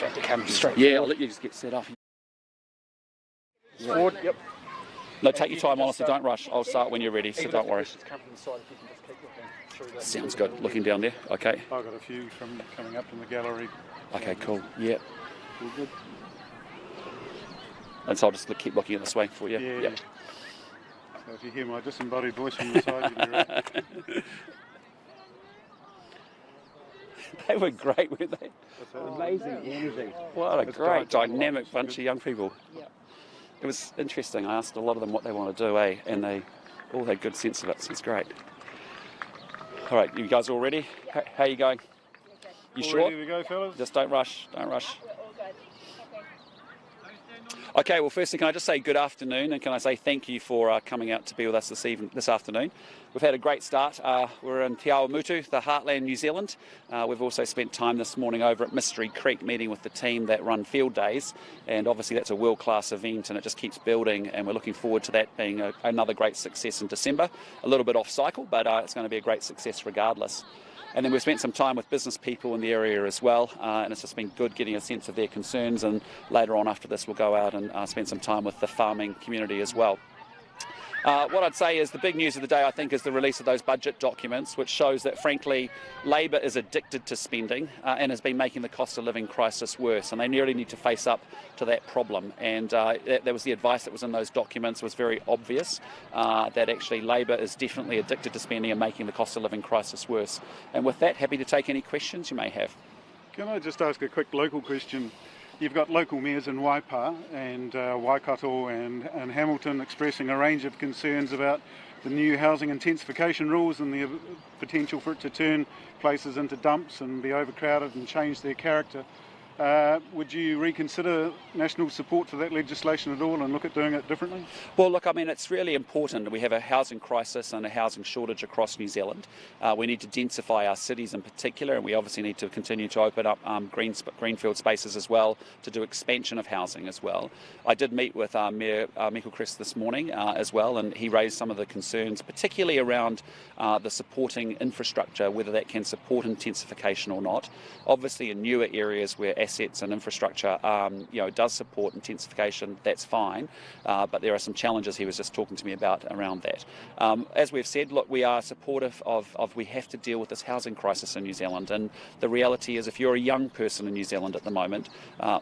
have to come straight Yeah, I'll forward. let you just get set up. Forward, yep. No, take your time, honestly, don't rush. I'll start when you're ready, so don't worry. Come from the side, if you can just keep looking through that. Sounds good. Looking down there. Okay. I've got a few coming up from the gallery. Okay, cool. Yeah. All good. And so I'll just keep looking at this way for you. Yeah. Yep. So if you hear my disembodied voice from the side, you'll be right. They were great, weren't they? Amazing energy. What a great dynamic bunch of young people. It was interesting. I asked a lot of them what they want to do, and they all had good sense of it, so it's great. All right, you guys all ready? How are you going? You All sure? ready to go, fellas? Just don't rush, Okay, well, firstly, can I just say good afternoon, and can I say thank you for coming out to be with us this afternoon. We've had a great start. We're in Te Awamutu, the Heartland, New Zealand. We've also spent time this morning over at Mystery Creek meeting with the team that run field days, and obviously that's a world-class event and it just keeps building, and we're looking forward to that being another great success in December. A little bit off cycle, but it's going to be a great success regardless. And then we've spent some time with business people in the area as well, and it's just been good getting a sense of their concerns, and later on after this we'll go out and spend some time with the farming community as well. What I'd say is the big news of the day, I think, is the release of those budget documents, which shows that, frankly, Labor is addicted to spending and has been making the cost of living crisis worse, and they really need to face up to that problem. And that was the advice that was in those documents. It was very obvious that actually Labor is definitely addicted to spending and making the cost of living crisis worse. And with that, happy to take any questions you may have. Can I just ask a quick local question? You've got local mayors in Waipa and Waikato and Hamilton expressing a range of concerns about the new housing intensification rules and the potential for it to turn places into dumps and be overcrowded and change their character. Would you reconsider national support for that legislation at all and look at doing it differently? Well, look, I mean, it's really important. We have a housing crisis and a housing shortage across New Zealand. We need to densify our cities in particular, and we obviously need to continue to open up greenfield spaces as well to do expansion of housing as well. I did meet with Mayor Michelchrist this morning as well, and he raised some of the concerns, particularly around the supporting infrastructure, whether that can support intensification or not. Obviously, in newer areas where assets and infrastructure does support intensification, that's fine, but there are some challenges he was just talking to me about around that. As we've said, look, we are supportive of we have to deal with this housing crisis in New Zealand, and the reality is if you're a young person in New Zealand at the moment,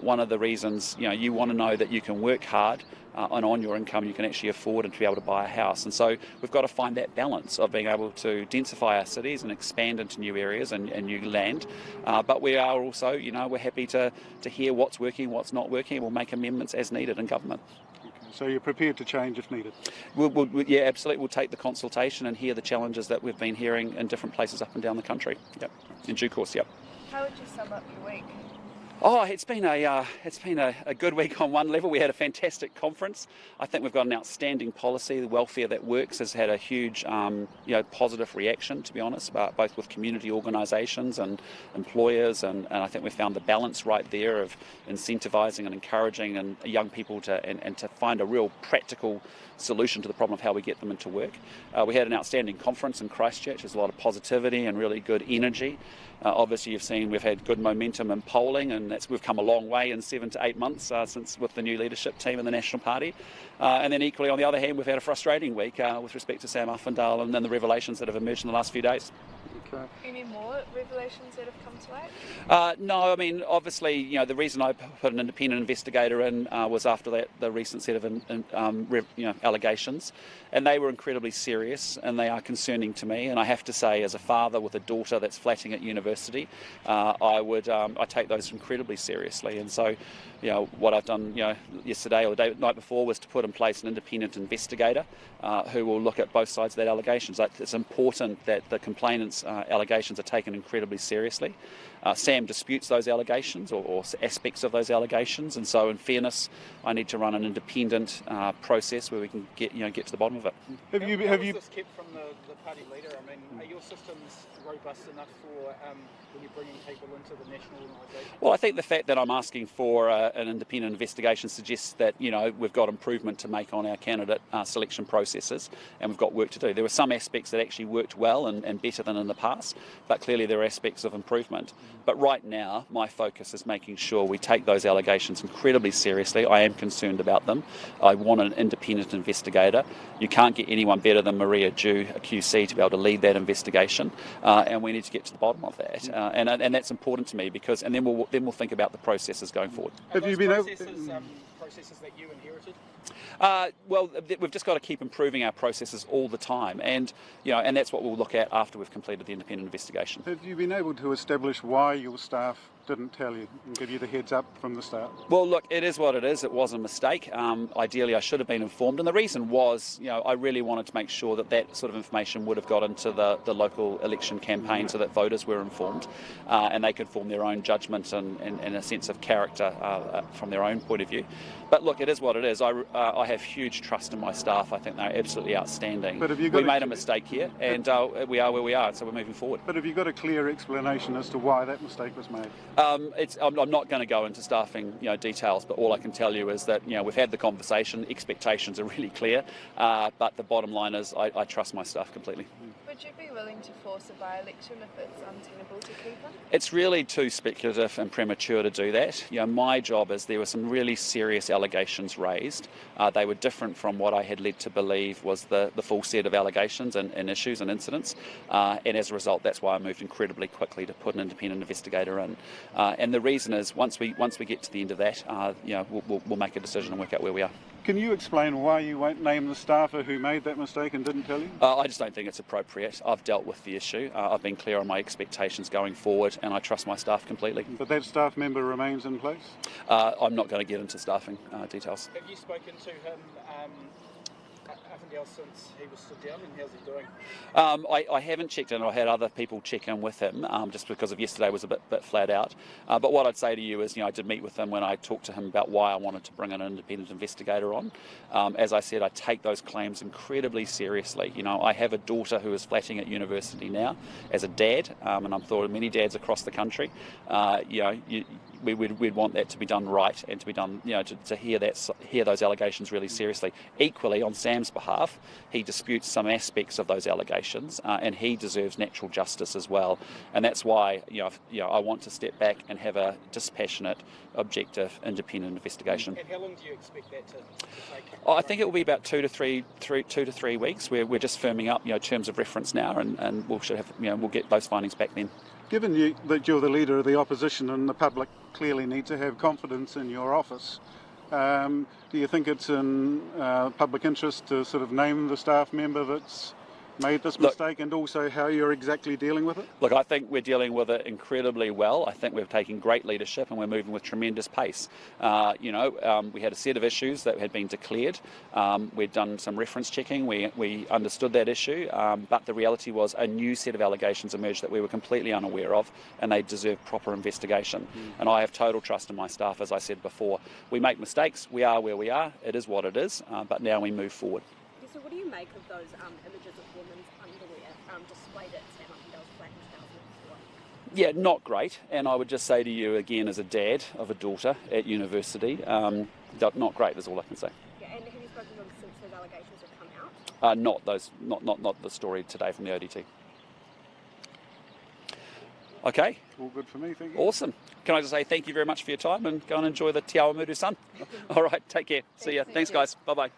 one of the reasons you want to know that you can work hard and on your income you can actually afford and to be able to buy a house. And so we've got to find that balance of being able to densify our cities and expand into new areas and new land. But we are also, we're happy to hear what's working, what's not working, and we'll make amendments as needed in government. Okay, so you're prepared to change if needed? Yeah, absolutely. We'll take the consultation and hear the challenges that we've been hearing in different places up and down the country. Yep. In due course, yep. How would you sum up your week? Oh, it's been a good week on one level. We had a fantastic conference. I think we've got an outstanding policy. The Welfare That Works has had a huge, positive reaction, to be honest, both with community organisations and employers, and I think we found the balance right there of incentivising and encouraging and young people to find a real practical solution to the problem of how we get them into work. We had an outstanding conference in Christchurch. There's a lot of positivity and really good energy. Obviously, you've seen we've had good momentum in polling, and we've come a long way in 7 to 8 months since with the new leadership team in the National Party. And then equally, on the other hand, we've had a frustrating week with respect to Sam Uffindell and then the revelations that have emerged in the last few days. Okay. Any more revelations that have come to light? No, I mean, obviously, the reason I put an independent investigator in was after the recent set of allegations, and they were incredibly serious, and they are concerning to me. And I have to say, as a father with a daughter that's flatting at university, I take those incredibly seriously. And so, what I've done, yesterday or the night before was to put in place an independent investigator who will look at both sides of that allegations. It's important that the complainant's allegations are taken incredibly seriously. Sam disputes those allegations or aspects of those allegations, and so in fairness, I need to run an independent process where we can get to the bottom of it. Have you this kept from the party leader? I mean, are your systems robust enough for when you're bringing people into the national organisation? Well, I think the fact that I'm asking for an independent investigation suggests that we've got improvement to make on our candidate selection processes, and we've got work to do. There were some aspects that actually worked well and better than in the past. pass, but clearly there are aspects of improvement. But right now, my focus is making sure we take those allegations incredibly seriously. I am concerned about them. I want an independent investigator. You can't get anyone better than Maria Dew, a QC, to be able to lead that investigation, and we need to get to the bottom of that. And that's important to me because, and then we'll think about the processes going forward. Have you been processes that you inherited? Well, we've just got to keep improving our processes all the time, and and that's what we'll look at after we've completed the independent investigation. Have you been able to establish why your staff didn't tell you and give you the heads up from the start? Well, look, it is what it is. It was a mistake. Ideally, I should have been informed, and the reason was, I really wanted to make sure that sort of information would have got into the local election campaign so that voters were informed and they could form their own judgment and a sense of character from their own point of view. But look, it is what it is. I have huge trust in my staff. I think they're absolutely outstanding. But we made a mistake here, and we are where we are, so we're moving forward. But have you got a clear explanation as to why that mistake was made? I'm not going to go into staffing details, but all I can tell you is that we've had the conversation. Expectations are really clear, but the bottom line is I trust my staff completely. Would you be willing to force a by-election if it's untenable to keep them? It's really too speculative and premature to do that. My job is there were some really serious allegations raised. They were different from what I had led to believe was the full set of allegations and issues and incidents. And as a result, that's why I moved incredibly quickly to put an independent investigator in. And the reason is once we get to the end of that, we'll make a decision and work out where we are. Can you explain why you won't name the staffer who made that mistake and didn't tell you? I just don't think it's appropriate. I've dealt with the issue. I've been clear on my expectations going forward, and I trust my staff completely. But that staff member remains in place? I'm not going to get into staffing details. Have you spoken to him, Uffindell, since he was stood down, and how's he doing? I haven't checked in. I had other people check in with him just because of yesterday was a bit flat out. But what I'd say to you is, I did meet with him when I talked to him about why I wanted to bring an independent investigator on. As I said, I take those claims incredibly seriously. I have a daughter who is flatting at university now as a dad, and I'm thought of many dads across the country. We'd want that to be done right and to be done, to hear those allegations really seriously. Equally, on Sam's behalf, he disputes some aspects of those allegations, and he deserves natural justice as well. And that's why, I want to step back and have a dispassionate, objective, independent investigation. And how long do you expect that to take? I think it will be about 2 to 3 weeks. We're just firming up, terms of reference now, and we'll get those findings back then. Given that you're the leader of the opposition and the public clearly need to have confidence in your office, do you think it's in public interest to sort of name the staff member that's made this mistake, and also how you're exactly dealing with it? Look, I think we're dealing with it incredibly well. I think we've taken great leadership and we're moving with tremendous pace. We had a set of issues that had been declared. We'd done some reference checking. We understood that issue, but the reality was a new set of allegations emerged that we were completely unaware of, and they deserve proper investigation. And I have total trust in my staff, as I said before. We make mistakes. We are where we are. It is what it is, but now we move forward. So what do you make of those images of women's underwear displayed at Sam Uffindell's flat in 2004? Yeah, not great. And I would just say to you again, as a dad of a daughter at university, not great is all I can say. Yeah, and have you spoken to them since those allegations have come out? Not the story today from the ODT. Okay. All good for me, thank you. Awesome. Can I just say thank you very much for your time and go and enjoy the Te Awamutu sun? All right, take care. See ya. Thanks guys. Bye-bye.